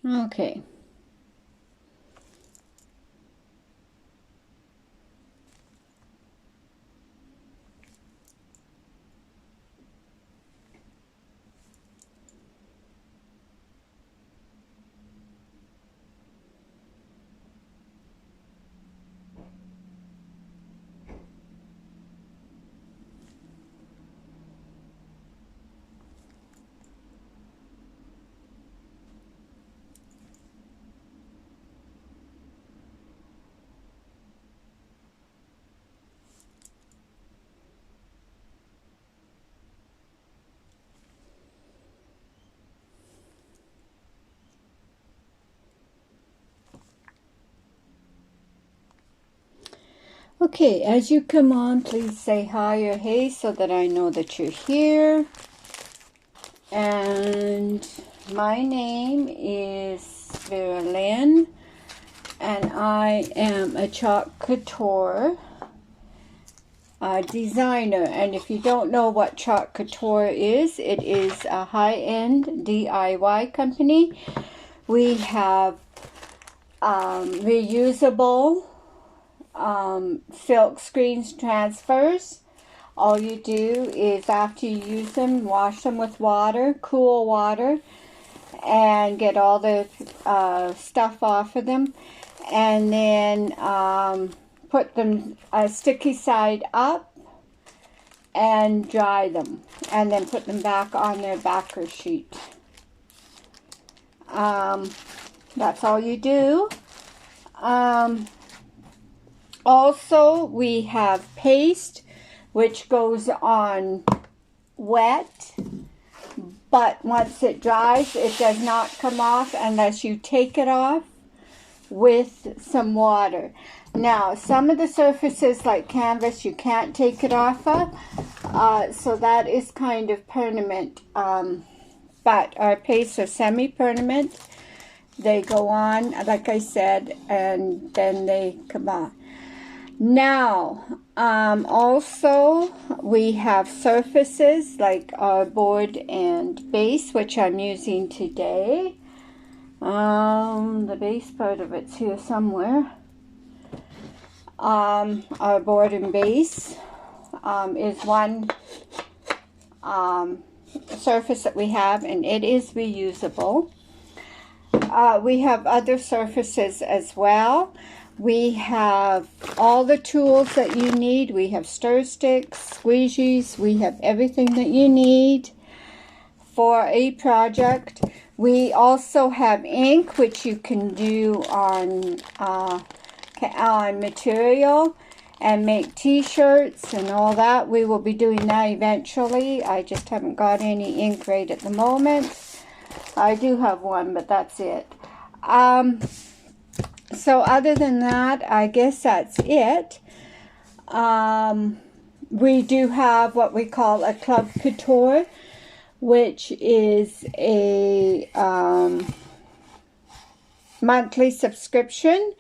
Okay. Okay, as you come on, please say hi or hey so that I know that you're here. And my name is Veralyn, and I am a chalk couture designer. And if you don't know what chalk couture is, it is a high-end DIY company. We have reusable silk screen transfers. All you do is, after you use them, wash them with water, cool water, and get all the stuff off of them, and then put them sticky side up and dry them, and then put them back on their backer sheet. That's all you do. Also, we have paste, which goes on wet, but once it dries, it does not come off unless you take it off with some water. Now, some of the surfaces like canvas, you can't take it off of, so that is kind of permanent, but our pastes are semi-permanent. They go on, like I said, and then they come off. Now, also, we have surfaces like our board and base, which I'm using today. The base part of it's here somewhere. Our board and base is one surface that we have, and it is reusable. We have other surfaces as well. We have all the tools that you need. We have stir sticks, squeegees. We have everything that you need for a project. We also have ink, which you can do on material and make t-shirts and all that. We will be doing that eventually. I just haven't got any ink right at the moment. I do have one, but that's it. So other than that, I guess that's it. We do have what we call a Club Couture, which is a monthly subscription.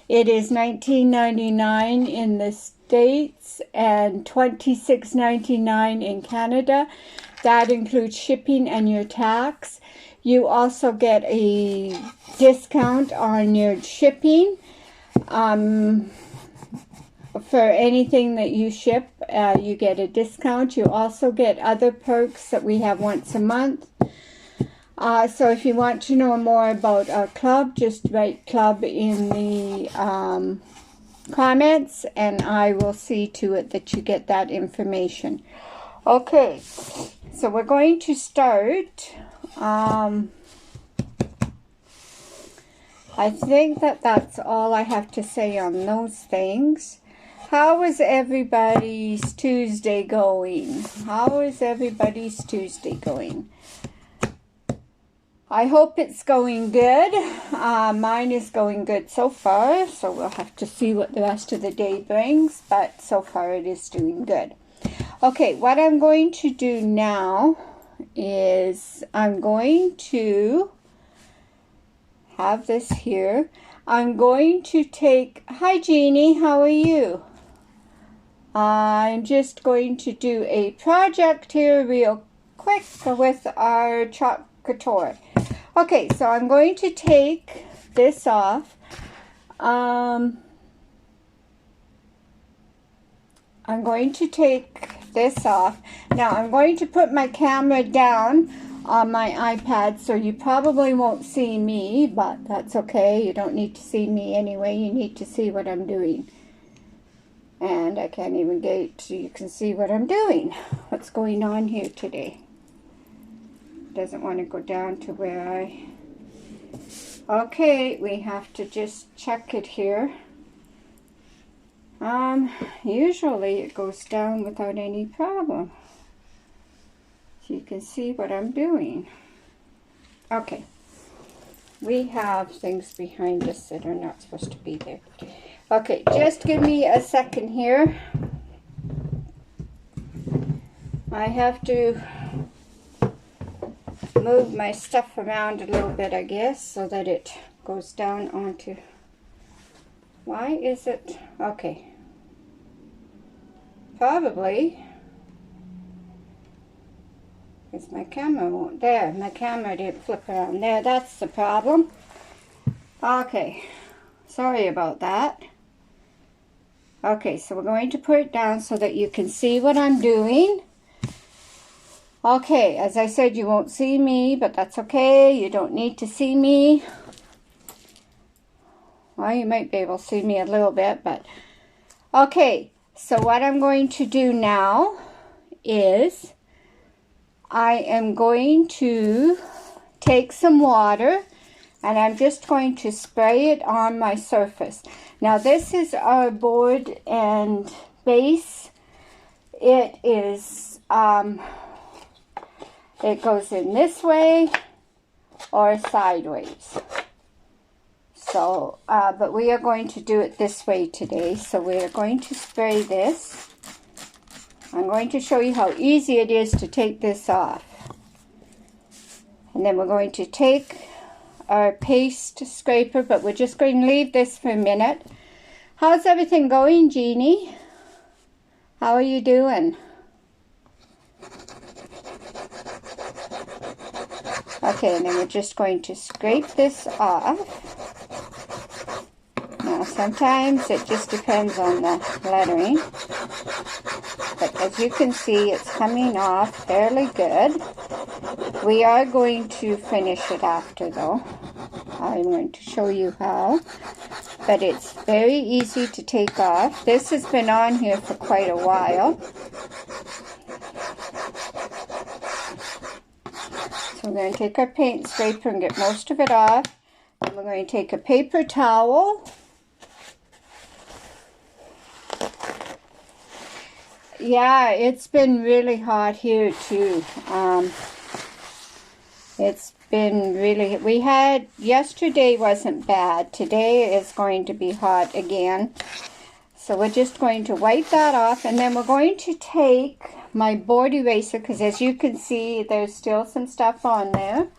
It is $19.99 in the States and $26.99 in Canada. That includes shipping and your tax. You also get a discount on your shipping. For anything that you ship, you get a discount. You also get other perks that we have once a month. So if you want to know more about our club, just write club in the comments, and I will see to it that you get that information. Okay, so we're going to start. I think that that's all I have to say on those things. How is everybody's Tuesday going? How is everybody's Tuesday going? I hope it's going good. Mine is going good so far, so we'll have to see what the rest of the day brings, but so far it is doing good. Okay, what I'm going to do now is I'm going to have this here. I'm going to take, hi Jeannie, how are you? I'm just going to do a project here real quick with our chalk couture. Okay, so I'm going to take this off. I'm going to take this off. Now I'm going to put my camera down on my iPad, so you probably won't see me, but that's okay. You don't need to see me anyway. You need to see what I'm doing. And I can't even get so you can see what I'm doing. What's going on here today? Doesn't want to go down to where I... Okay, we have to just check it here. Usually it goes down without any problem. So you can see what I'm doing. Okay. We have things behind us that are not supposed to be there. Okay, just give me a second here. I have to move my stuff around a little bit, I guess, so that it goes down onto... Why is it... Okay. Probably because my camera won't... There, my camera didn't flip around there. That's the problem. Okay. Sorry about that. Okay, so we're going to put it down so that you can see what I'm doing. Okay, as I said, you won't see me, but that's okay. You don't need to see me. Well, you might be able to see me a little bit, but... Okay, so what I'm going to do now is I am going to take some water and I'm just going to spray it on my surface. Now this is our board and base. It is, it goes in this way or sideways. So, but we are going to do it this way today. So we are going to spray this. I'm going to show you how easy it is to take this off. And then we're going to take our paste scraper, but we're just going to leave this for a minute. How's everything going, Jeannie? How are you doing? Okay, and then we're just going to scrape this off. Now, sometimes it just depends on the lettering. But as you can see, it's coming off fairly good. We are going to finish it after, though. I'm going to show you how. But it's very easy to take off. This has been on here for quite a while. So we're going to take our paint scraper and get most of it off. And we're going to take a paper towel. Yeah, it's been really hot here too. It's been really, we had, yesterday wasn't bad. Today is going to be hot again. So we're just going to wipe that off, and then we're going to take my board eraser, because as you can see, there's still some stuff on there.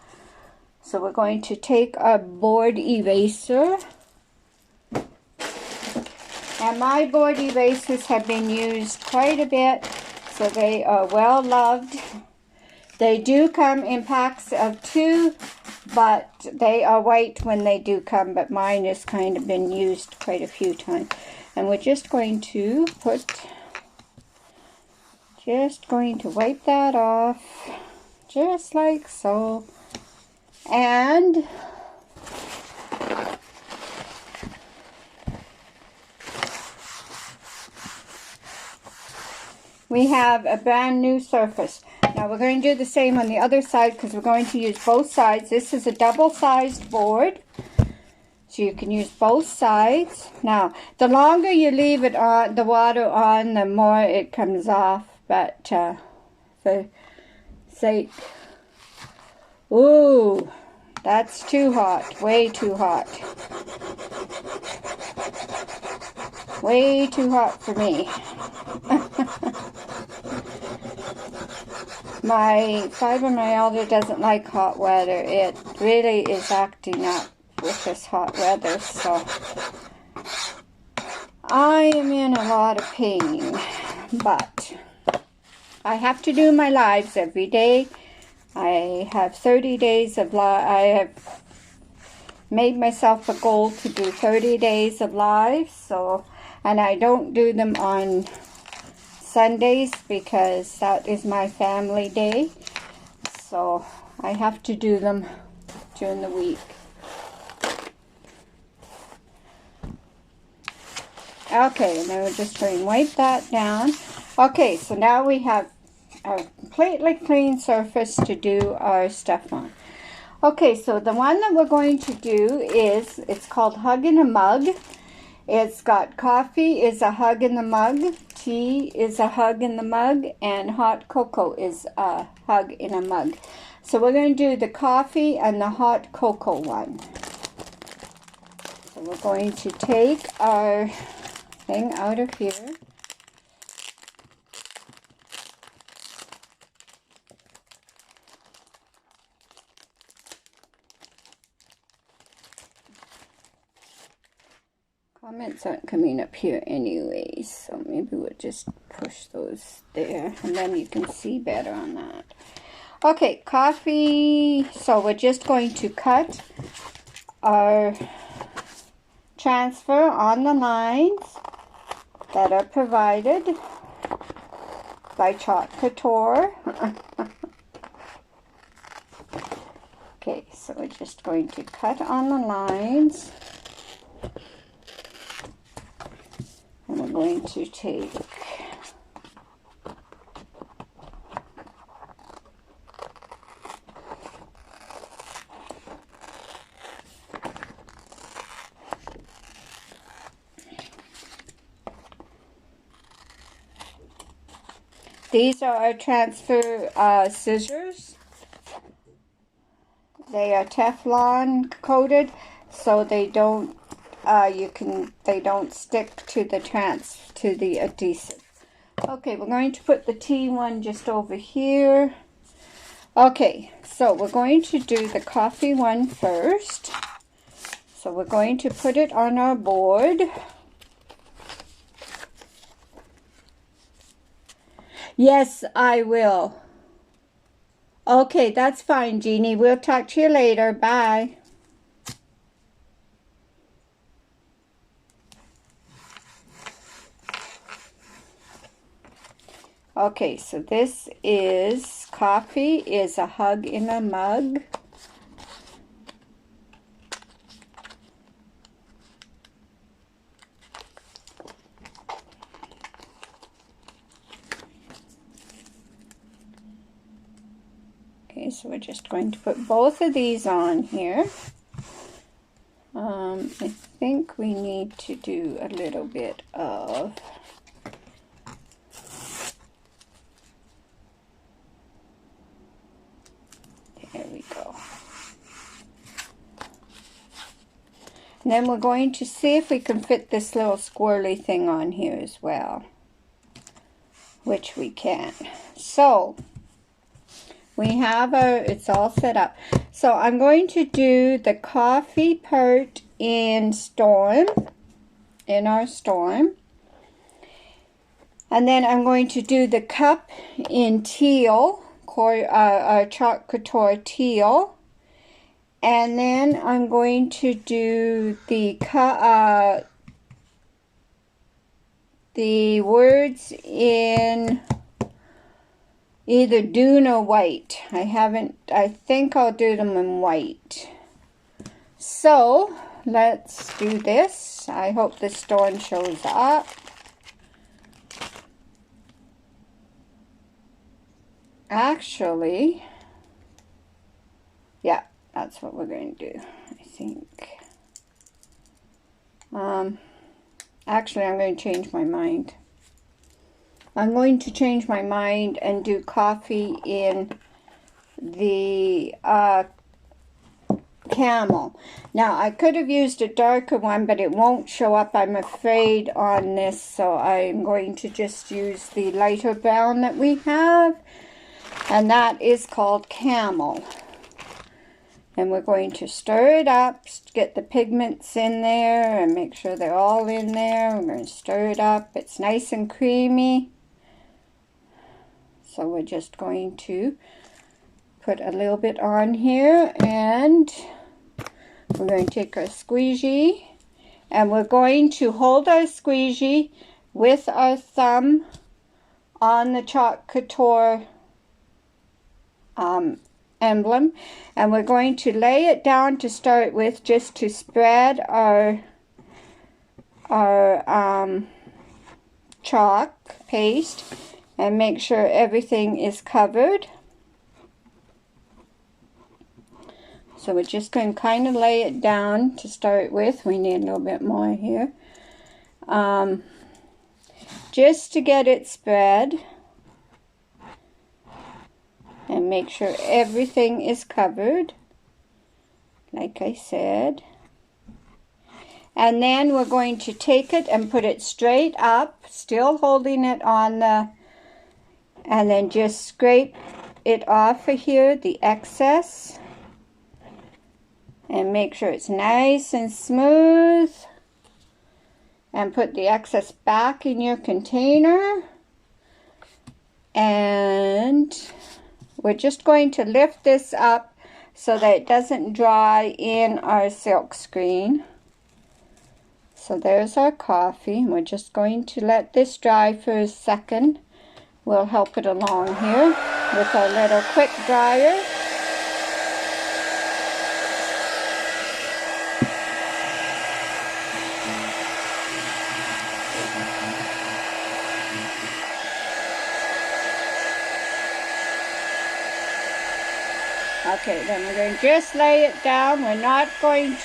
So we're going to take our board eraser. And my board erasers have been used quite a bit, so they are well loved. They do come in packs of 2, but they are white when they do come, but mine has kind of been used quite a few times. And we're just going to wipe that off, just like so. And we have a brand new surface. Now we're going to do the same on the other side because we're going to use both sides. This is a double-sized board, so you can use both sides. Now, the longer you leave it on, the water on, the more it comes off. But for sake, ooh, that's too hot, way too hot. Way too hot for me. My fibromyalgia doesn't like hot weather. It really is acting up with this hot weather, so I am in a lot of pain, but I have to do my lives every day, I have 30 days of I have made myself a goal to do 30 days of live. So, and I don't do them on Sundays because that is my family day. So I have to do them during the week. Okay, and then we're just going to wipe that down. Okay, so now we have a completely clean surface to do our stuff on. Okay, so the one that we're going to do is, it's called Hug in a Mug. It's got coffee is a hug in the mug, tea is a hug in the mug, and hot cocoa is a hug in a mug. So we're going to do the coffee and the hot cocoa one. So we're going to take our thing out of here. Comments aren't coming up here anyways, so maybe we'll just push those there, and then you can see better on that. Okay, coffee. So we're just going to cut our transfer on the lines that are provided by Chalk Couture. Okay, so we're just going to cut on the lines. And we're going to take these are our transfer scissors. They are Teflon coated, so they don't they don't stick to the adhesive. Okay, we're going to put the tea one just over here. Okay, so we're going to do the coffee one first. So we're going to put it on our board. Yes, I will. Okay, that's fine, Jeannie. We'll talk to you later. Bye. Okay, so this is coffee is a hug in a mug. Okay, so we're just going to put both of these on here. I think we need to do a little bit of there we go. And then we're going to see if we can fit this little squirrely thing on here as well, which we can. So we have it's all set up. So I'm going to do the coffee part in our storm. And then I'm going to do the cup in teal, Chalk Couture teal. And then I'm going to do the words in either dune or white. I think I'll do them in white. So let's do this. I hope the storm shows up. Actually, yeah, that's what we're going to do, I think. Actually, I'm going to change my mind. I'm going to change my mind and do coffee in the camel. Now, I could have used a darker one, but it won't show up, I'm afraid, on this. So I'm going to just use the lighter brown that we have. And that is called camel. And we're going to stir it up, get the pigments in there, and make sure they're all in there. We're going to stir it up. It's nice and creamy. So we're just going to put a little bit on here, and we're going to take our squeegee, and we're going to hold our squeegee with our thumb on the Chalk Couture emblem, and we're going to lay it down to start with, just to spread our chalk paste and make sure everything is covered. So we're just going to kind of lay it down to start with. We need a little bit more here, just to get it spread and make sure everything is covered, like I said. And then we're going to take it and put it straight up, still holding it on the, and then just scrape it off of here, the excess, and make sure it's nice and smooth, and put the excess back in your container. And we're just going to lift this up so that it doesn't dry in our silk screen. So there's our coffee. We're just going to let this dry for a second. We'll help it along here with our little quick dryer. Okay, then we're going to just lay it down. We're not going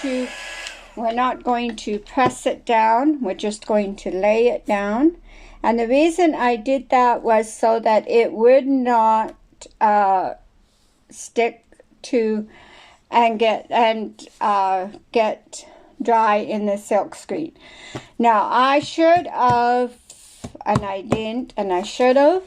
to press it down. We're just going to lay it down. And the reason I did that was so that it would not stick to and get dry in the silk screen. Now I should have, and I didn't, and I should have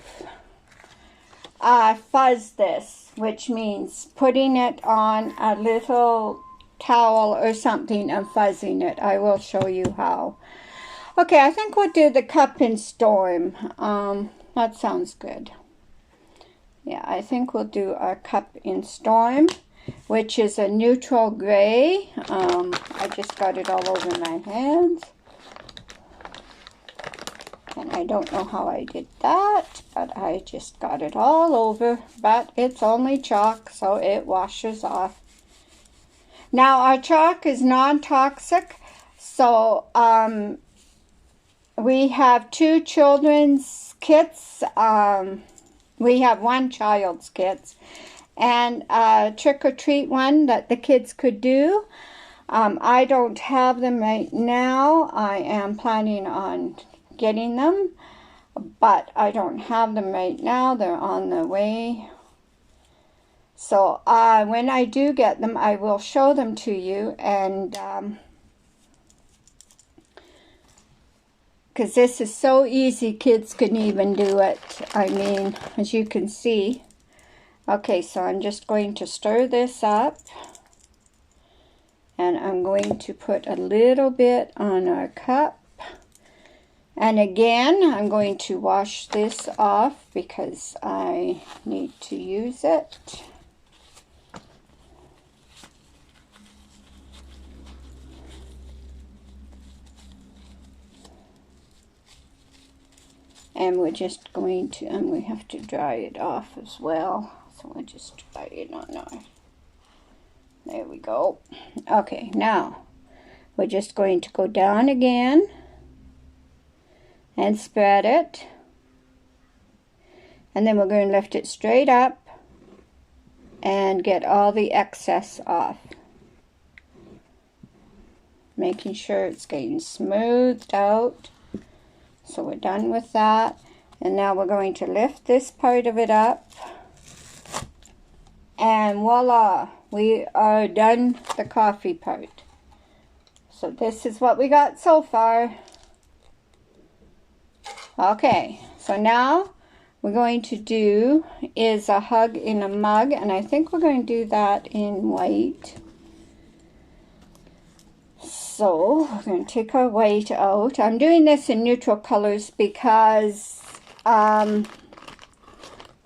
fuzzed this, which means putting it on a little towel or something and fuzzing it. I will show you how. Okay, I think we'll do the Cup in Storm. That sounds good. Yeah, I think we'll do our Cup in Storm, which is a neutral gray. I just got it all over my hands. And I don't know how I did that, but I just got it all over. But it's only chalk, so it washes off. Now, our chalk is non-toxic, so we have 2 children's kits. We have 1 child's kits, and a trick-or-treat one that the kids could do. I don't have them right now. I am planning on getting them, but I don't have them right now. They're on the way. So when I do get them, I will show them to you, and because this is so easy, kids can even do it. I mean, as you can see. Okay, so I'm just going to stir this up, and I'm going to put a little bit on our cup. And again, I'm going to wash this off because I need to use it. And we're just going to, and we have to dry it off as well. So we'll just dry it on our, there we go. Okay, now we're just going to go down again and spread it. And then we're going to lift it straight up and get all the excess off. Making sure it's getting smoothed out. So we're done with that. And now we're going to lift this part of it up. And voila, we are done the coffee part. So this is what we got so far. Okay, so now we're going to do is a hug in a mug, and I think we're going to do that in white. So we're going to take our white out. I'm doing this in neutral colors because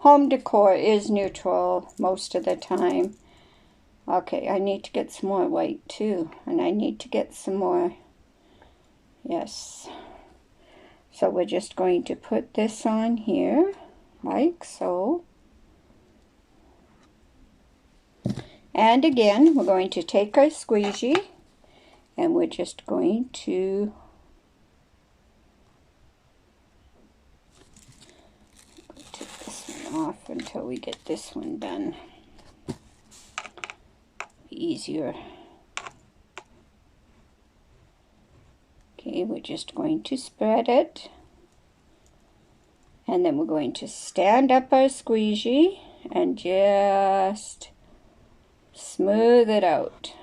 home decor is neutral most of the time. Okay, I need to get some more white too, and I need to get some more, yes. So we're just going to put this on here, like so. And again, we're going to take our squeegee, and we're just going to take this one off until we get this one done. Easier. Okay, we're just going to spread it, and then we're going to stand up our squeegee and just smooth it out,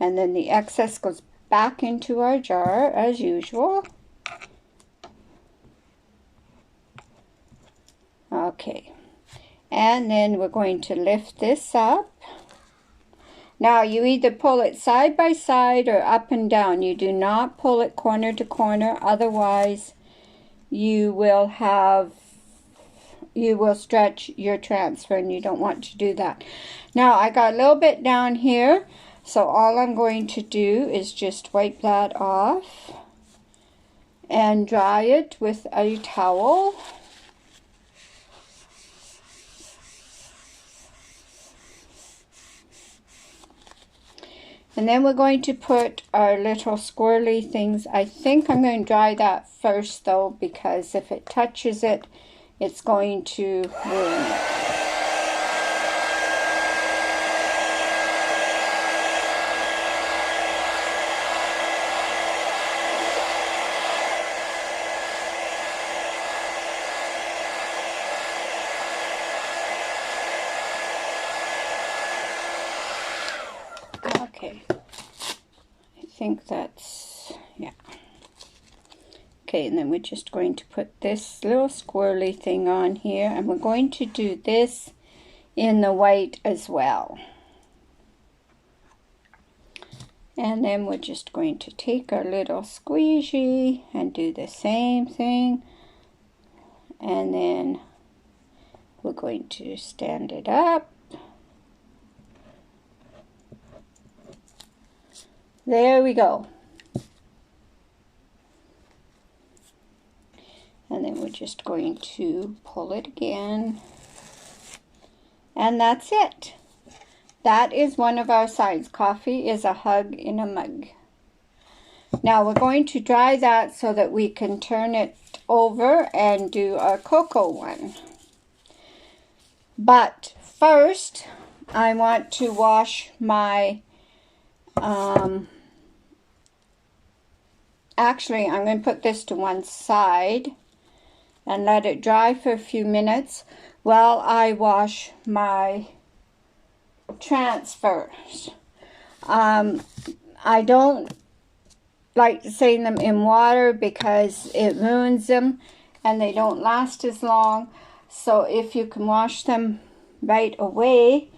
and then the excess goes back into our jar as usual. Okay, and then we're going to lift this up. Now you either pull it side by side or up and down. You do not pull it corner to corner, otherwise you will stretch your transfer, and you don't want to do that. Now I got a little bit down here, so all I'm going to do is just wipe that off and dry it with a towel. And then we're going to put our little squirrely things. I think I'm going to dry that first though, because if it touches it, it's going to ruin it. Okay, I think that's, yeah. Okay, and then we're just going to put this little squirrely thing on here, and we're going to do this in the white as well. And then we're just going to take our little squeegee and do the same thing, and then we're going to stand it up. There we go. And then we're just going to pull it again. And that's it. That is one of our signs. Coffee is a hug in a mug. Now we're going to dry that so that we can turn it over and do our cocoa one. But first, I want to wash my actually, I'm going to put this to one side and let it dry for a few minutes while I wash my transfers. I don't like to save them in water because it ruins them and they don't last as long. So if you can wash them right away,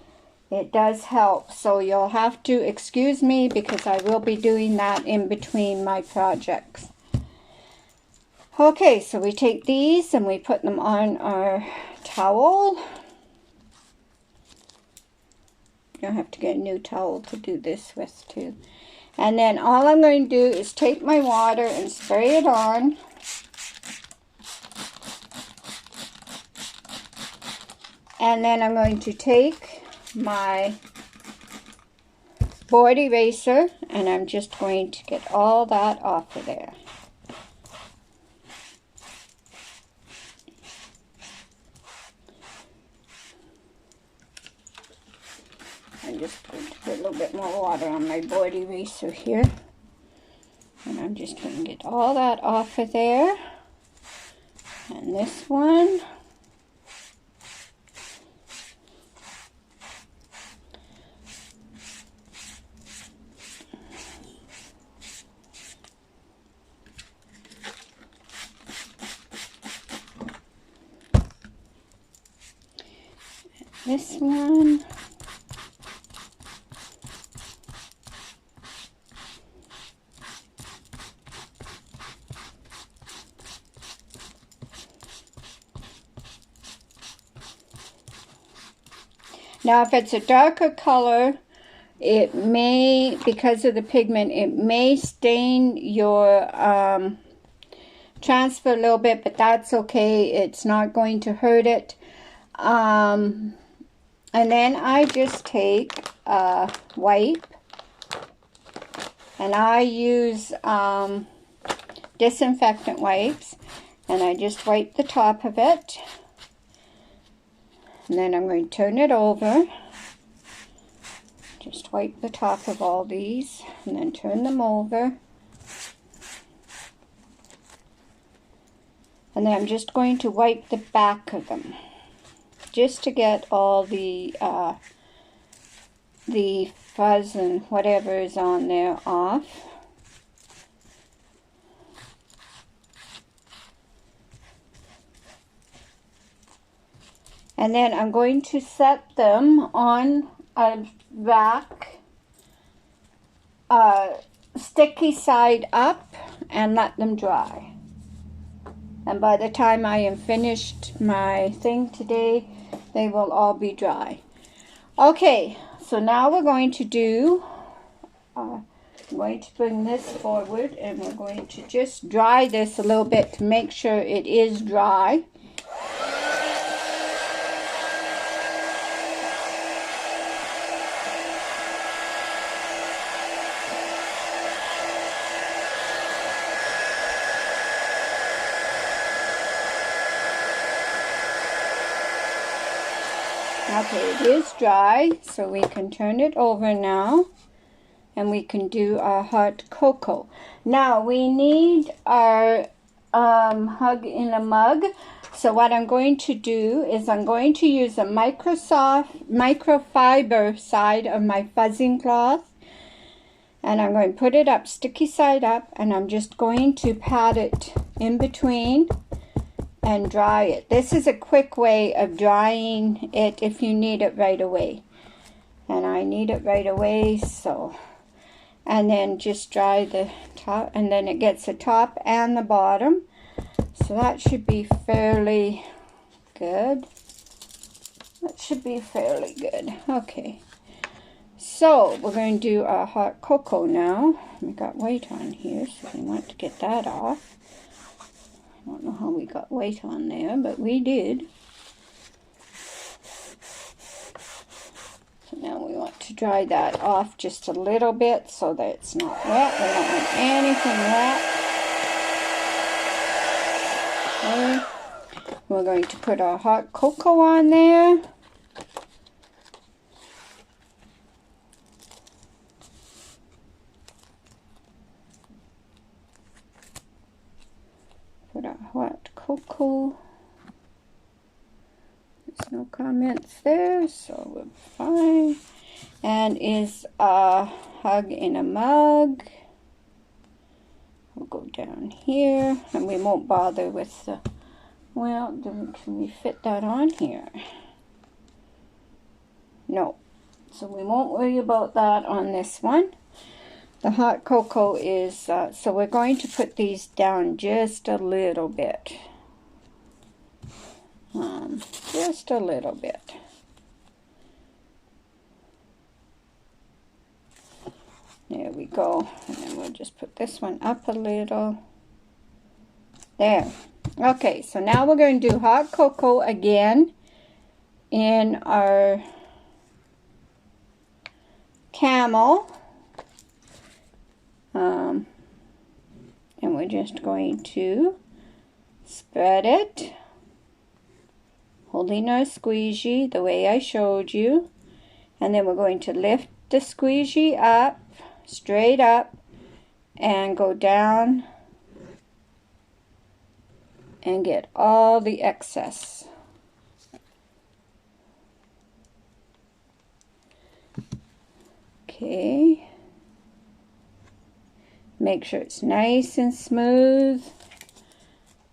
it does help. So you'll have to excuse me because I will be doing that in between my projects. Okay, so we take these and we put them on our towel. You'll have to get a new towel to do this with too. And then all I'm going to do is take my water and spray it on. And then I'm going to take my board eraser and I'm just going to get all that off of there. I'm just going to put a little bit more water on my board eraser here. And I'm just going to get all that off of there. And this one. This one. Now if it's a darker color, it may, because of the pigment, it may stain your transfer a little bit, but that's okay. It's not going to hurt it. And then I just take a wipe, and I use disinfectant wipes, and I just wipe the top of it, and then I'm going to turn it over. Just wipe the top of all these and then turn them over. And then I'm just going to wipe the back of them just to get all the fuzz and whatever is on there off. And then I'm going to set them on a rack, sticky side up, and let them dry. And by the time I am finished my thing today, they will all be dry. Okay, so now we're going to do, I'm going to bring this forward, and we're going to just dry this a little bit to make sure it is dry. Okay, it is dry, so we can turn it over now, and we can do our hot cocoa. Now, we need our hug in a mug, so what I'm going to do is I'm going to use a microfiber side of my fuzzing cloth, and I'm going to put it up, sticky side up, and I'm just going to pat it in between and dry it. This is a quick way of drying it if you need it right away. And I need it right away, so. And then just dry the top, and then it gets the top and the bottom. So that should be fairly good. That should be fairly good. Okay. So we're going to do our hot cocoa now. We got white on here, so we want to get that off. I don't know how we got white on there, but we did. So now we want to dry that off just a little bit so that it's not wet. We don't want anything wet. Okay. We're going to put our hot cocoa on there. Put our hot cocoa. There's no comments there, so we're fine. And is a hug in a mug. We'll go down here, and we won't bother with the, well, can we fit that on here? No. So we won't worry about that on this one. The hot cocoa is, so we're going to put these down just a little bit. Just a little bit. There we go. And then we'll just put this one up a little. There. Okay, so now we're going to do hot cocoa again in our camel. And we're just going to spread it, holding our squeegee the way I showed you. And then we're going to lift the squeegee up, straight up, and go down and get all the excess. Okay. Make sure it's nice and smooth.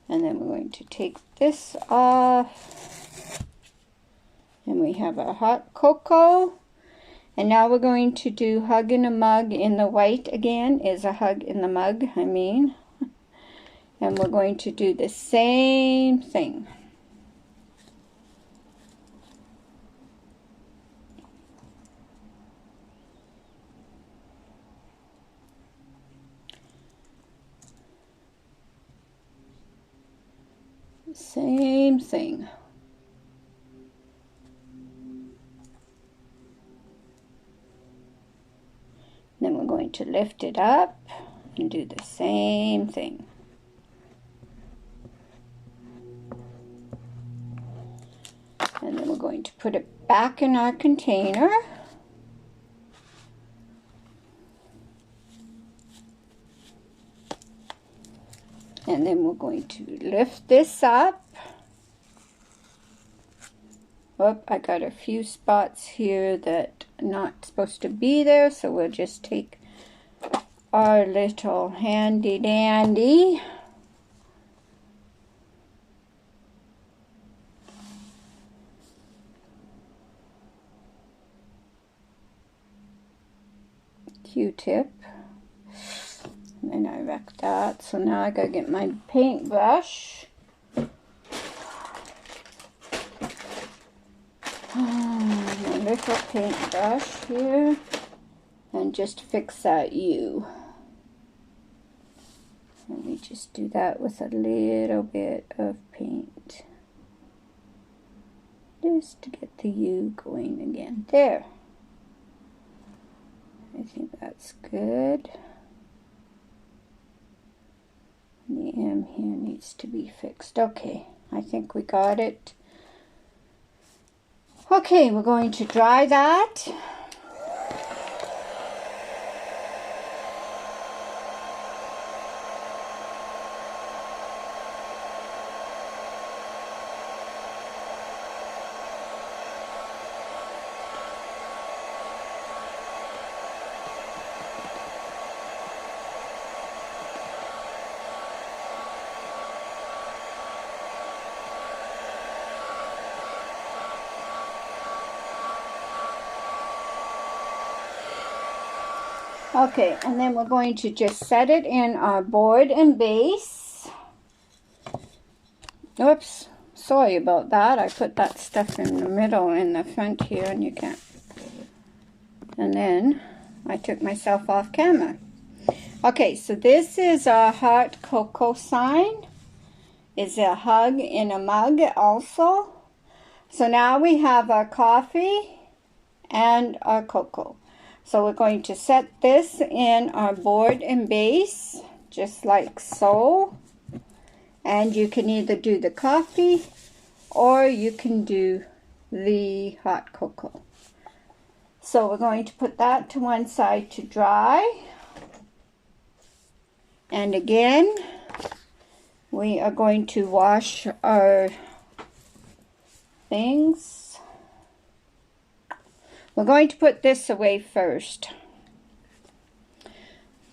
And then we're going to take this off. And we have our hot cocoa. And now we're going to do hug in a mug in the white again. Is a hug in the mug, I mean. And we're going to do the same thing. Same thing. Then we're going to lift it up and do the same thing. And then we're going to put it back in our container. And then we're going to lift this up. Oh, I got a few spots here that are not supposed to be there, so we'll just take our little handy dandy Q-tip, and then I wrecked that. So now I gotta get my paintbrush. My little paintbrush here, and just fix that U. Let me just do that with a little bit of paint, just to get the U going again. There. I think that's good. The M here needs to be fixed. Okay, I think we got it. Okay, we're going to dry that. Okay, and then we're going to just set it in our board and base. Oops, sorry about that. I put that stuff in the middle in the front here and you can't. And then I took myself off camera. Okay, so this is our heart cocoa sign. It's a hug in a mug also. So now we have our coffee and our cocoa. So we're going to set this in our board and base, just like so. And you can either do the coffee or you can do the hot cocoa. So we're going to put that to one side to dry. And again, we are going to wash our things. We're going to put this away first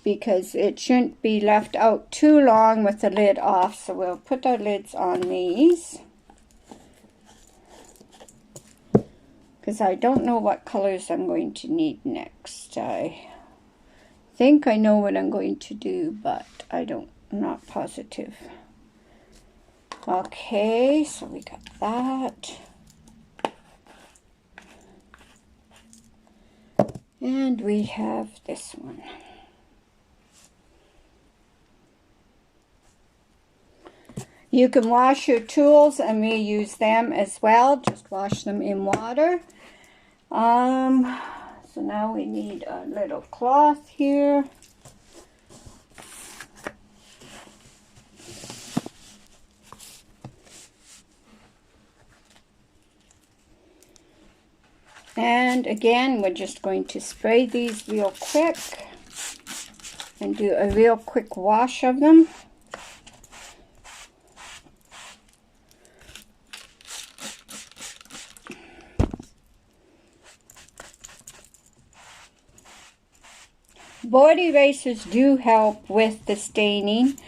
because it shouldn't be left out too long with the lid off. So we'll put our lids on these because I don't know what colors I'm going to need next. I think I know what I'm going to do, but I'm not positive. Okay, so we got that. And we have this one. You can wash your tools and reuse them as well. Just wash them in water. So now we need a little cloth here. And again, we're just going to spray these real quick and do a real quick wash of them. Board erasers do help with the staining.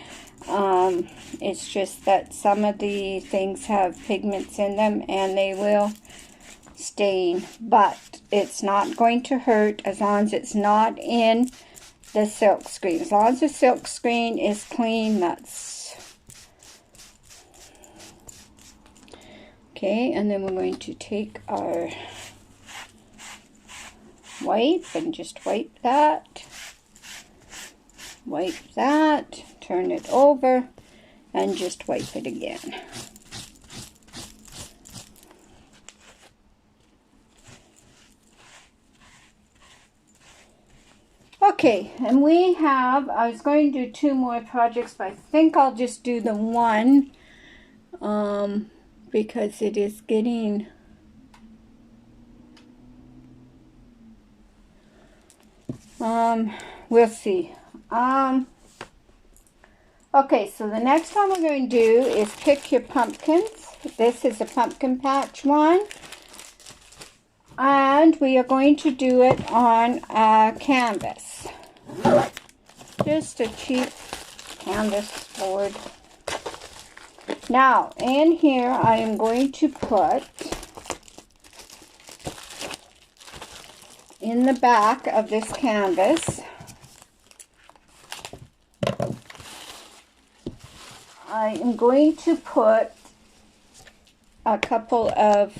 It's just that some of the things have pigments in them and they will stain, but it's not going to hurt as long as it's not in the silk screen. As long as the silk screen is clean, that's okay. And then we're going to take our wipe and just wipe that, turn it over, and just wipe it again. Okay, and we have, I was going to do 2 more projects, but I think I'll just do the one, because it is getting, we'll see. Okay, so the next one we're going to do is pick your pumpkins. This is a pumpkin patch one. And we are going to do it on a canvas. Just a cheap canvas board. Now, in here I am going to put, in the back of this canvas, I am going to put a couple of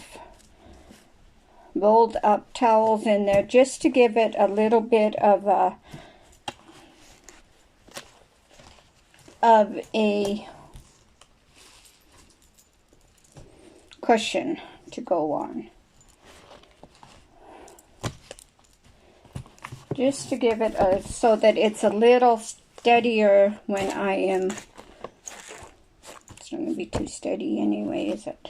rolled up towels in there just to give it a little bit of a cushion to go on. Just to give it so that it's a little steadier when I am, it's not going to be too steady anyway, is it?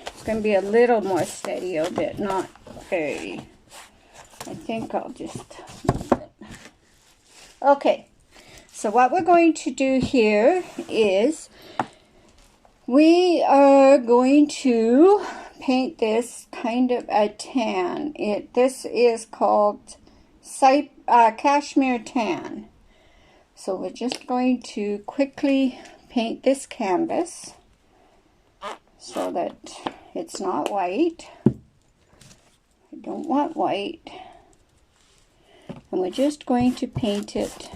It's going to be a little more steady, a bit, not very. I think I'll just move it. Okay, so what we're going to do here is we are going to paint this kind of a tan. This is called cashmere tan. So we're just going to quickly paint this canvas so that it's not white. I don't want white. And we're just going to paint it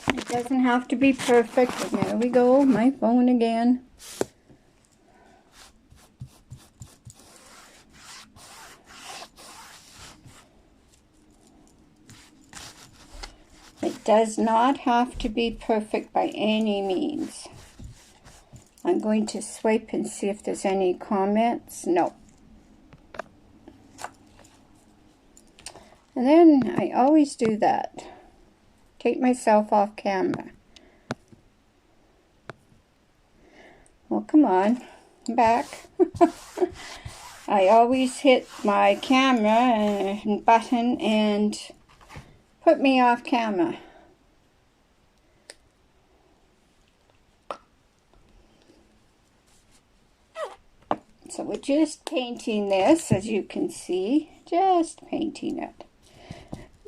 It doesn't have to be perfect. And there we go, my phone again. It does not have to be perfect by any means. I'm going to swipe and see if there's any comments. No. And then I always do that. Take myself off camera. Well, come on. I'm back. I always hit my camera and button and put me off camera. So we're just painting this, as you can see, just painting it,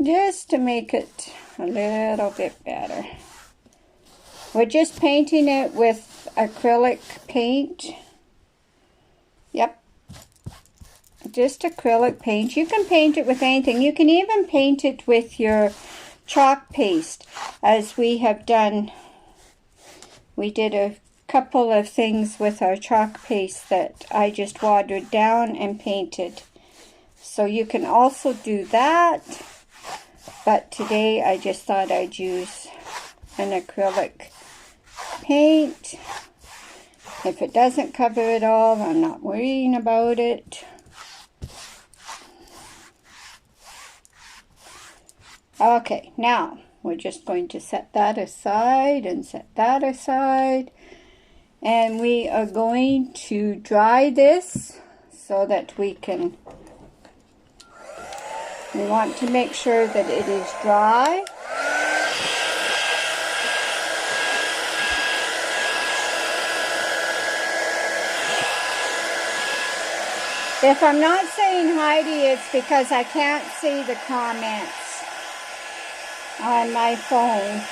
just to make it a little bit better. We're just painting it with acrylic paint. Yep, just acrylic paint. You can paint it with anything. You can even paint it with your chalk paste, as we have done. We did a couple of things with our chalk paste that I just watered down and painted. So you can also do that, but today I just thought I'd use an acrylic paint. If it doesn't cover it all, I'm not worrying about it. Okay, now we're just going to set that aside and set that aside. And we are going to dry this so that we want to make sure that it is dry. If I'm not saying Heidi, it's because I can't see the comments on my phone.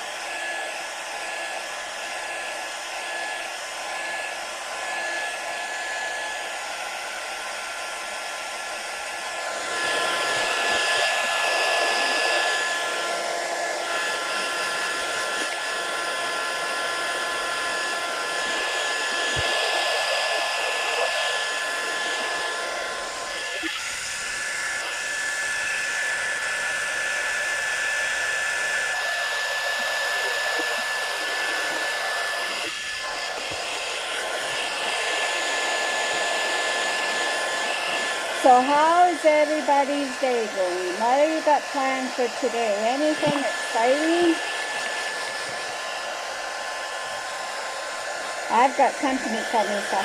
So how's everybody's day going? What have you got planned for today? Anything exciting? I've got company coming, so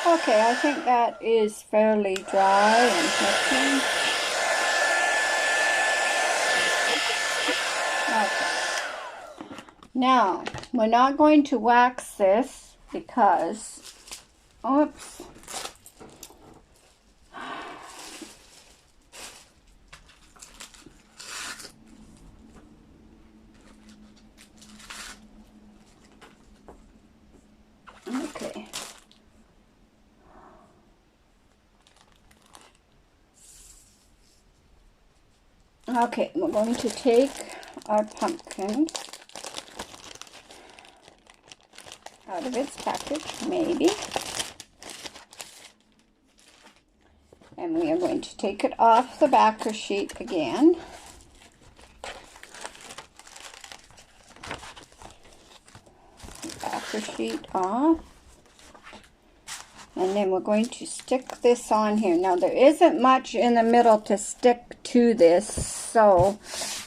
okay, I think that is fairly dry and cooking. Okay. Now, we're not going to wax this because, oops. Okay. Okay, we're going to take our pumpkin out of its package, maybe. And we are going to take it off the backer sheet again. Backer sheet off. And then we're going to stick this on here. Now there isn't much in the middle to stick to this, so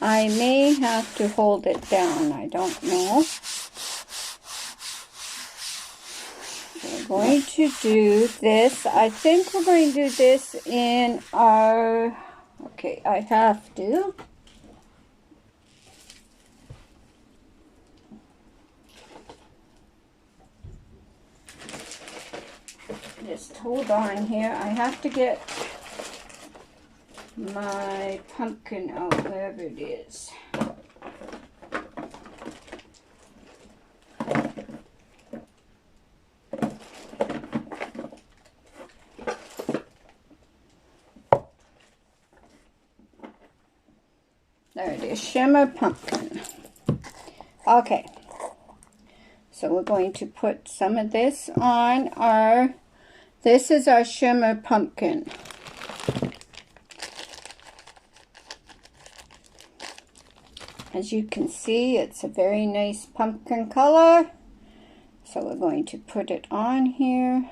I may have to hold it down. I don't know. We're going to do this. I think we're going to do this in our, okay, I have to. Just hold on here. I have to get my pumpkin out, wherever it is. There it is, shimmer pumpkin. Okay, so we're going to put some of this on our, this is our shimmer pumpkin. As you can see, it's a very nice pumpkin color. So we're going to put it on here.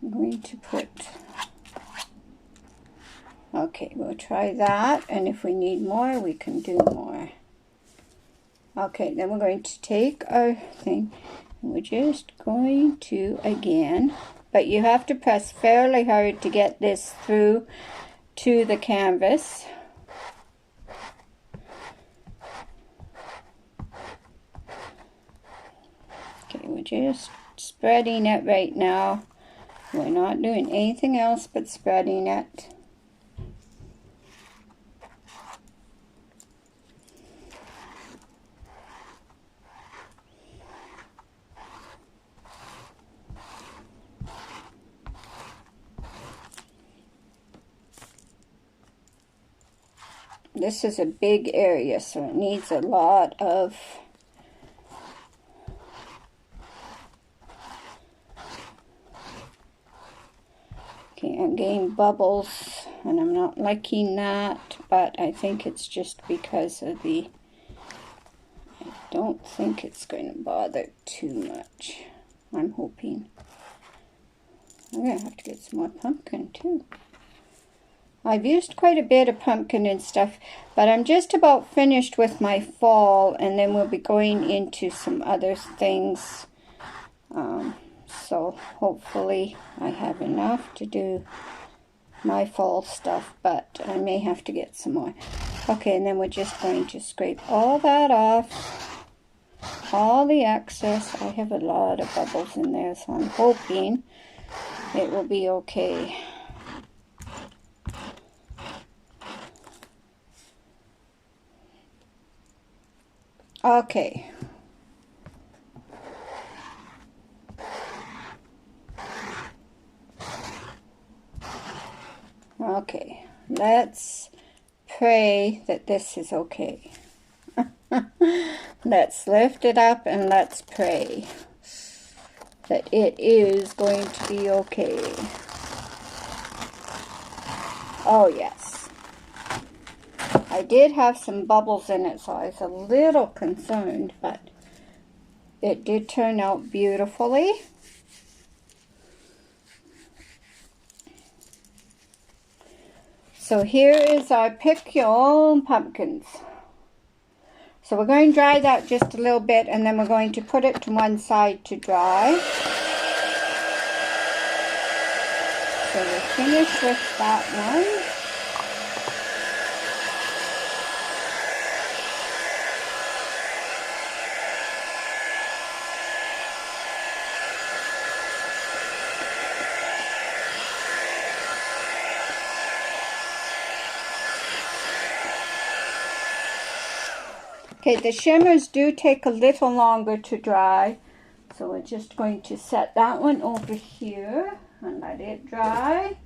I'm going to put, okay, we'll try that, and if we need more, we can do more. Okay, then we're going to take our thing, and we're just going to, again, but you have to press fairly hard to get this through to the canvas. Okay, we're just spreading it right now. We're not doing anything else but spreading it. This is a big area, so it needs a lot of okay, I'm getting bubbles, and I'm not liking that, but I think it's just because of the, I don't think it's going to bother too much. I'm hoping. I'm going to have to get some more pumpkin too. I've used quite a bit of pumpkin and stuff, but I'm just about finished with my fall, and then we'll be going into some other things. So hopefully I have enough to do my fall stuff, but I may have to get some more. Okay, and then we're just going to scrape all that off, all the excess. I have a lot of bubbles in there, so I'm hoping it will be okay. Okay. Okay, let's pray that this is okay. Let's lift it up and let's pray that it is going to be okay. Oh yes. I did have some bubbles in it, so I was a little concerned, but it did turn out beautifully. So here is our pick your own pumpkins. So we're going to dry that just a little bit, and then we're going to put it to one side to dry. So we're finished with that one. Okay, the shimmers do take a little longer to dry, so we're just going to set that one over here and let it dry.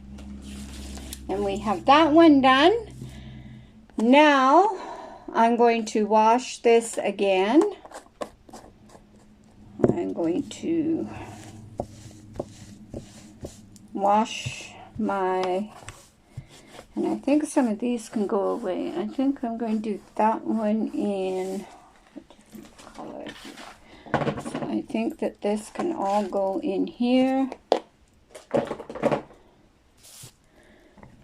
And we have that one done. Now I'm going to wash this again. I'm going to wash my... And I think some of these can go away. I think I'm going to do that one in a different color here. So I think that this can all go in here. And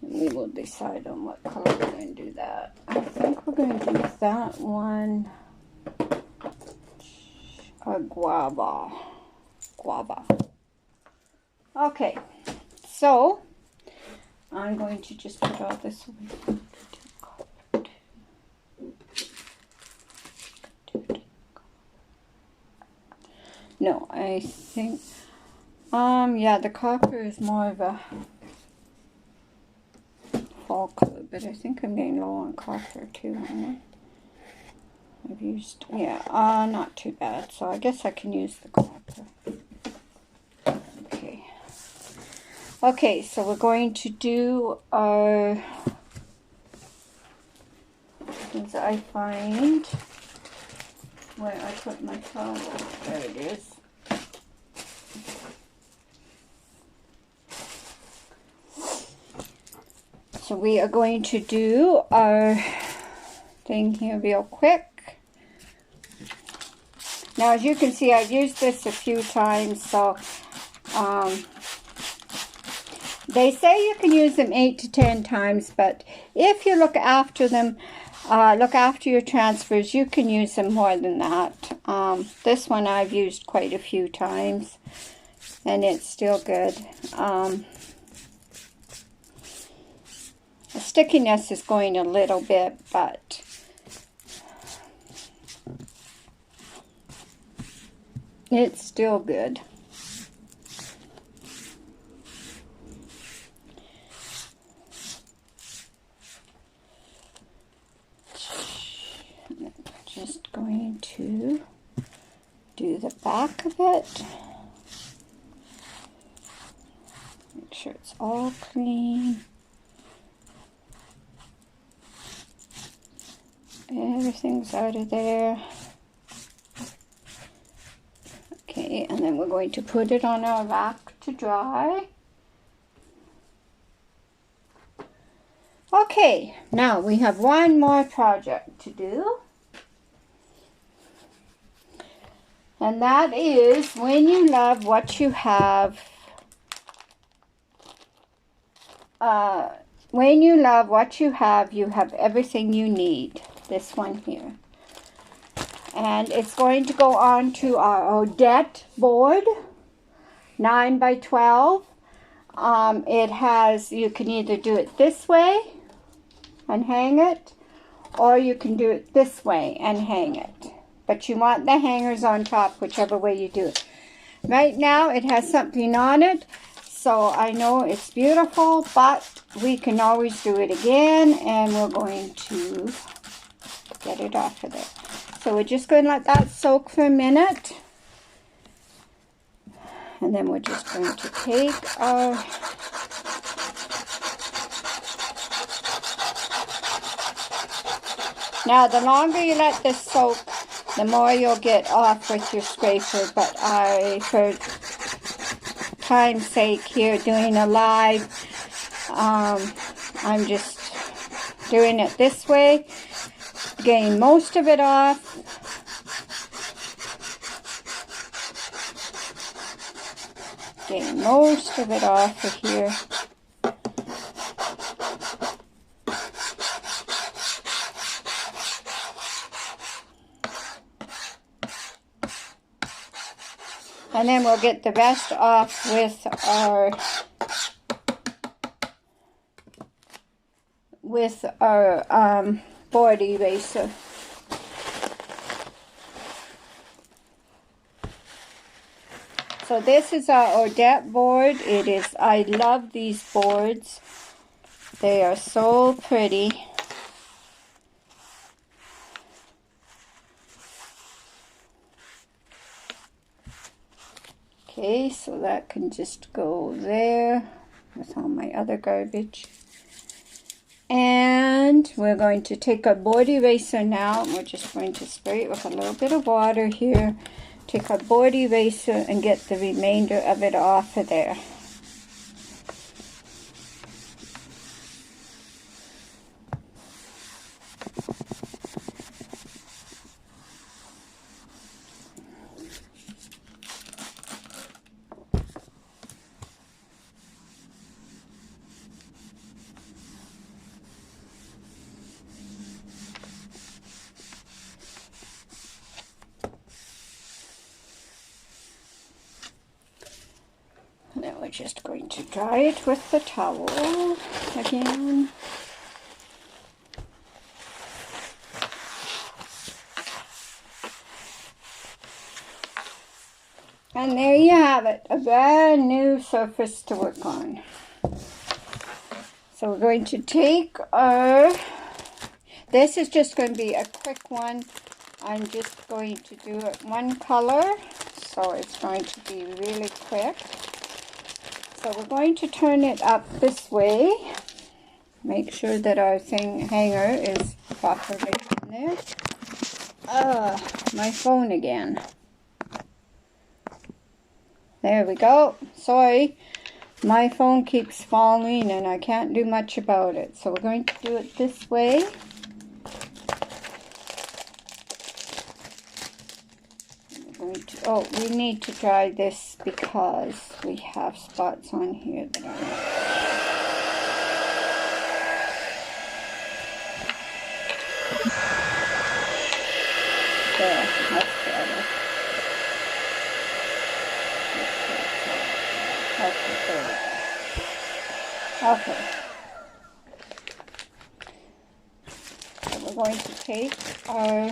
we will decide on what color we're going to do that. I think we're going to do that one a guava. Okay, so I'm going to just put all this away. No, I think, yeah, the copper is more of a fall color, but I think I'm getting low on copper too, aren't I? I've used, yeah, not too bad, so I guess I can use the copper. Okay, so we're going to do our, as I find where I put my towel. There it is. So we are going to do our thing here real quick. Now, as you can see, I've used this a few times, so they say you can use them 8 to 10 times, but if you look after them, look after your transfers, you can use them more than that. This one I've used quite a few times, and it's still good. The stickiness is going a little bit, but it's still good. Just going to do the back of it. Make sure it's all clean. Everything's out of there. Okay, and then we're going to put it on our rack to dry. Okay, now we have one more project to do. And that is when you love what you have. When you love what you have everything you need. This one here. And it's going to go on to our Odette board, 9 by 12. it has, you can either do it this way and hang it, or you can do it this way and hang it. But you want the hangers on top, whichever way you do it. Right now it has something on it, so I know it's beautiful, but we can always do it again, and we're going to get it off of there. So we're just going to let that soak for a minute. And then we're just going to take our now, the longer you let this soak, the more you'll get off with your scraper. But for time's sake here, doing a live, I'm just doing it this way, getting most of it off. Getting most of it off of here. And then we'll get the rest off with our board eraser. So this is our Odette board. It is, I love these boards. They are so pretty. Okay, so that can just go there with all my other garbage. And we're going to take our board eraser now, and we're just going to spray it with a little bit of water here. Take our board eraser and get the remainder of it off of there. Now we're just going to dry it with the towel again. And there you have it, a brand new surface to work on. So we're going to take our, this is just going to be a quick one. I'm just going to do it one color, so it's going to be really quick. So we're going to turn it up this way. Make sure that our hanger is properly in there. My phone again. There we go. Sorry, my phone keeps falling and I can't do much about it. So we're going to do it this way. Oh, we need to dry this because we have spots on here that are not. There, that's better. Okay. So we're going to take our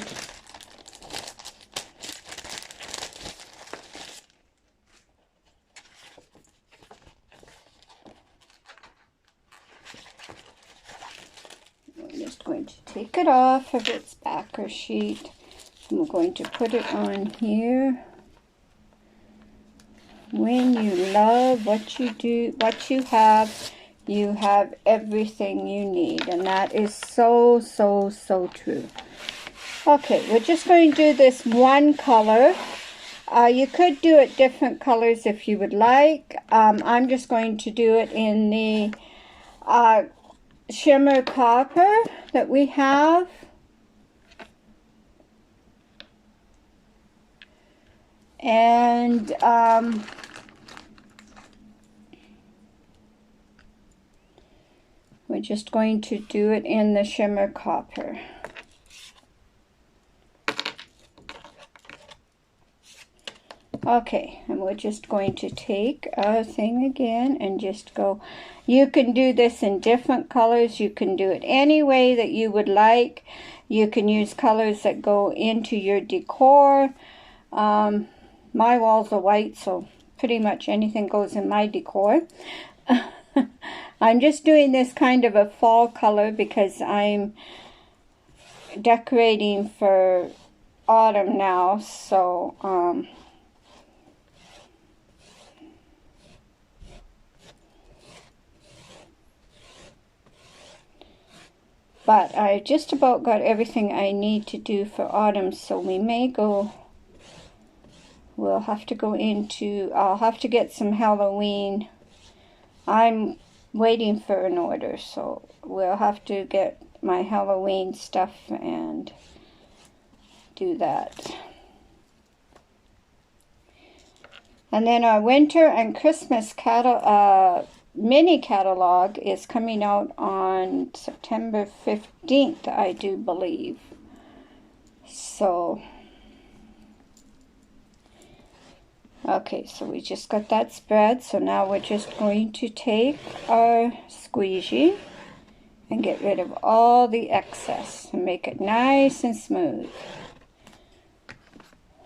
going to take it off of its backer sheet, and we're going to put it on here. When you love what you do, what you have everything you need, and that is so, so, so true. Okay, we're just going to do this one color. You could do it different colors if you would like. I'm just going to do it in the shimmer copper that we have. And we're just going to do it in the shimmer copper. Okay, and we're just going to take our thing again and just go. You can do this in different colors. You can do it any way that you would like. You can use colors that go into your decor. My walls are white, so pretty much anything goes in my decor. I'm just doing this kind of a fall color because I'm decorating for autumn now, so but I just about got everything I need to do for autumn, so we may go, we'll have to go into, I'll have to get some Halloween. I'm waiting for an order, so we'll have to get my Halloween stuff and do that. And then our winter and Christmas mini catalog is coming out on September 15th, I do believe. So, okay, so we just got that spread. So now we're just going to take our squeegee and get rid of all the excess and make it nice and smooth.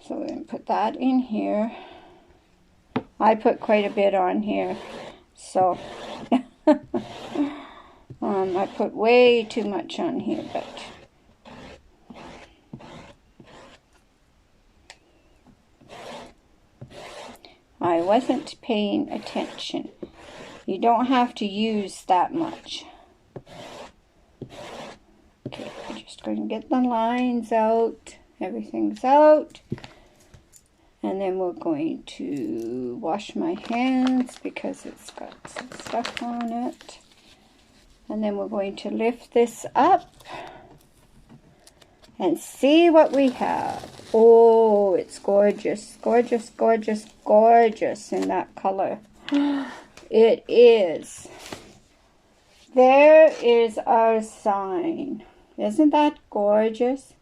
So we're going to put that in here. I put quite a bit on here, so I put way too much on here, but I wasn't paying attention. You don't have to use that much. Okay, we're just going to get the lines out. Everything's out. And then we're going to wash my hands because it's got some stuff on it. And then we're going to lift this up and see what we have. Oh, it's gorgeous, gorgeous, gorgeous, gorgeous in that color. It is. There is our sign. Isn't that gorgeous?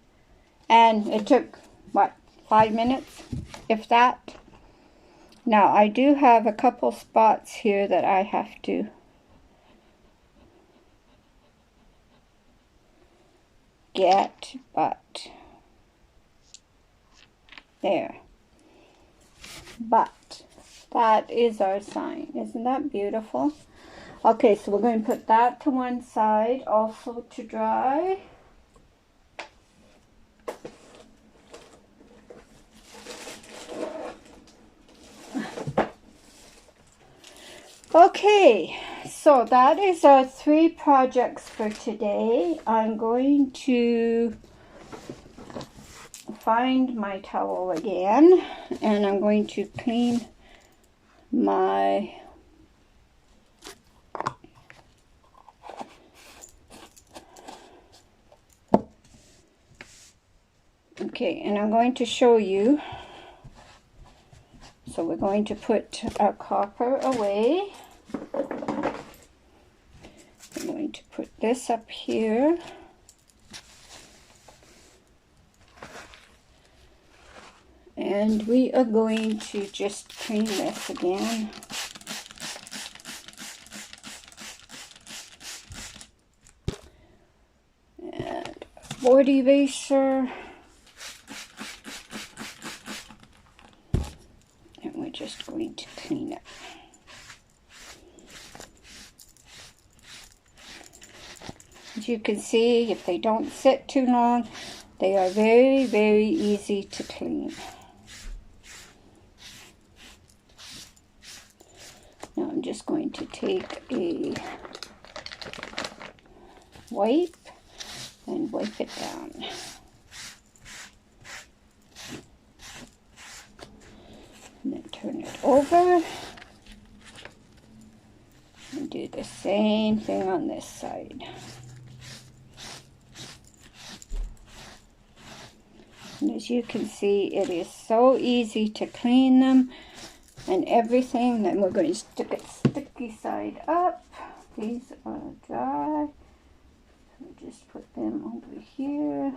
And it took, what, 5 minutes, if that. Now, I do have a couple spots here that I have to get, but there. But that is our sign. Isn't that beautiful? Okay, so we're going to put that to one side also to dry. Okay, so that is our 3 projects for today. I'm going to find my towel again, and I'm going to clean my okay, and I'm going to show you. So we're going to put our copper away. I'm going to put this up here. And we are going to just clean this again. And board eraser. And we're just going to clean it. As you can see, if they don't sit too long, they are very, very easy to clean. Now I'm just going to take a wipe and wipe it down. And then turn it over and do the same thing on this side. And as you can see, it is so easy to clean them and everything. Then we're going to stick it sticky side up. These are dry. So just put them over here.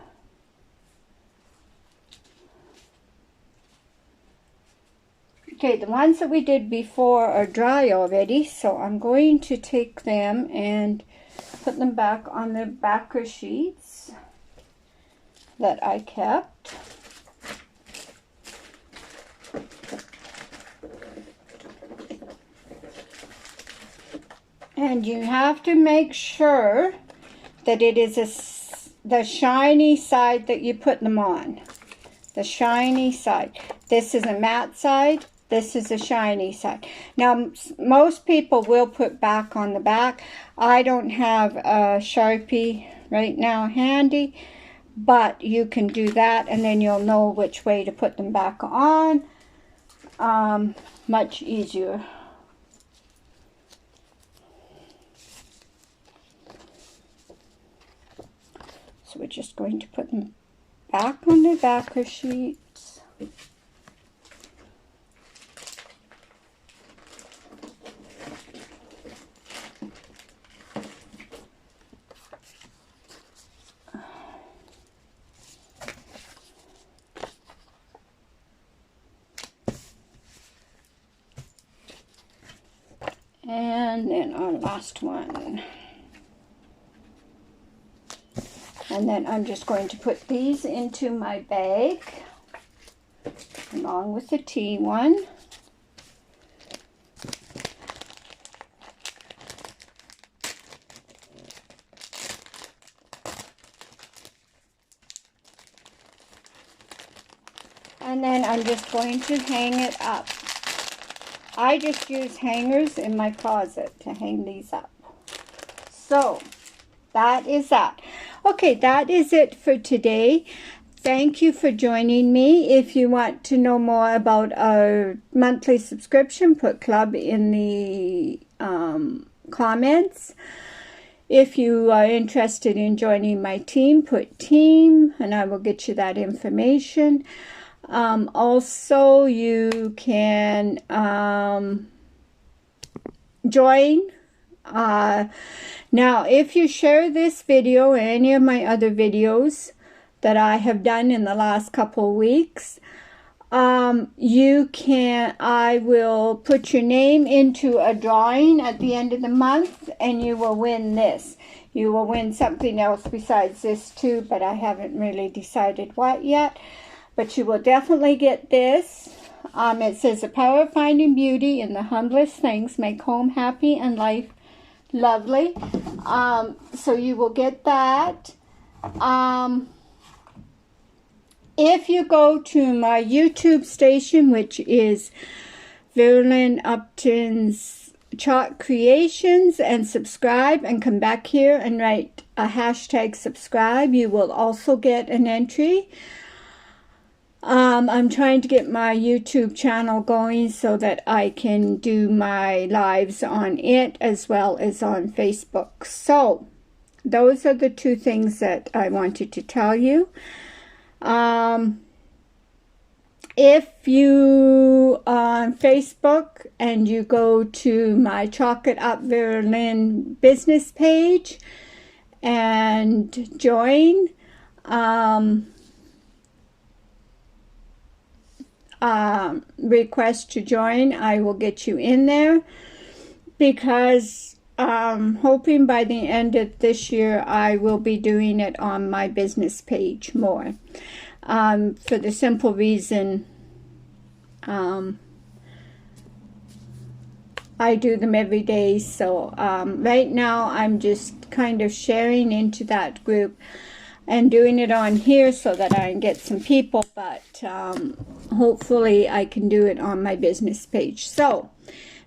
Okay, the ones that we did before are dry already, so I'm going to take them and put them back on the backer sheets that I kept. And you have to make sure that it is the shiny side that you put them on. The shiny side. This is a matte side. This is a shiny side. Now, most people will put back on the back. I don't have a Sharpie right now handy, but you can do that, and then you'll know which way to put them back on. Much easier. So we're just going to put them back on the backer sheets. And then our last one. And then I'm just going to put these into my bag along with the tea one. And then I'm just going to hang it up. I just use hangers in my closet to hang these up. So that is that. Okay, that is it for today. Thank you for joining me. If you want to know more about our monthly subscription, put club in the comments. If you are interested in joining my team, put team, and I will get you that information. Also, you can join. Now, if you share this video or any of my other videos that I have done in the last couple of weeks, I will put your name into a drawing at the end of the month, and you will win this. You will win something else besides this too, but I haven't really decided what yet. But you will definitely get this. It says, the power of finding beauty in the humblest things make home happy and life lovely. So you will get that. If you go to my YouTube station, which is Veralyn Upton's Chalk Creations, and subscribe and come back here and write a hashtag subscribe, you will also get an entry. I'm trying to get my YouTube channel going so that I can do my lives on it as well as on Facebook. So those are the two things that I wanted to tell you. If you on Facebook and you go to my Chalk It Up Veralyn business page and join, request to join, I will get you in there, because hoping by the end of this year I will be doing it on my business page more, for the simple reason I do them every day. So right now I'm just kind of sharing into that group and doing it on here so that I can get some people, but hopefully I can do it on my business page. So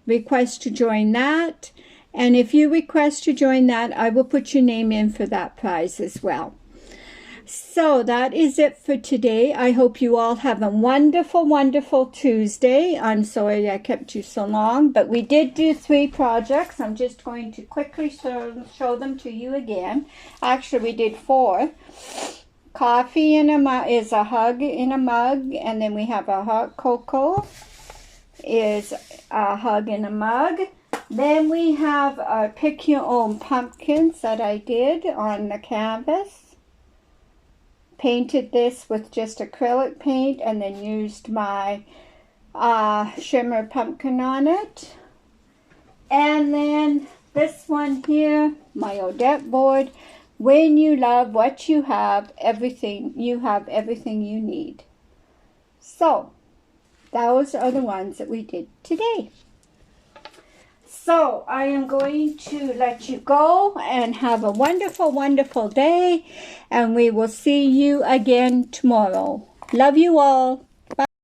request to join that, and if you request to join that, I will put your name in for that prize as well. So that is it for today. I hope you all have a wonderful, wonderful Tuesday. I'm sorry I kept you so long, but we did do 3 projects. I'm just going to quickly show them to you again. Actually, we did 4. Coffee in a mug is a hug in a mug, and then we have a hot cocoa is a hug in a mug. Then we have a pick your own pumpkins that I did on the canvas. Painted this with just acrylic paint and then used my shimmer pumpkin on it. And then this one here, my Odette board. When you love what you have everything you need. So, those are the ones that we did today. So, I am going to let you go and have a wonderful, wonderful day. And we will see you again tomorrow. Love you all.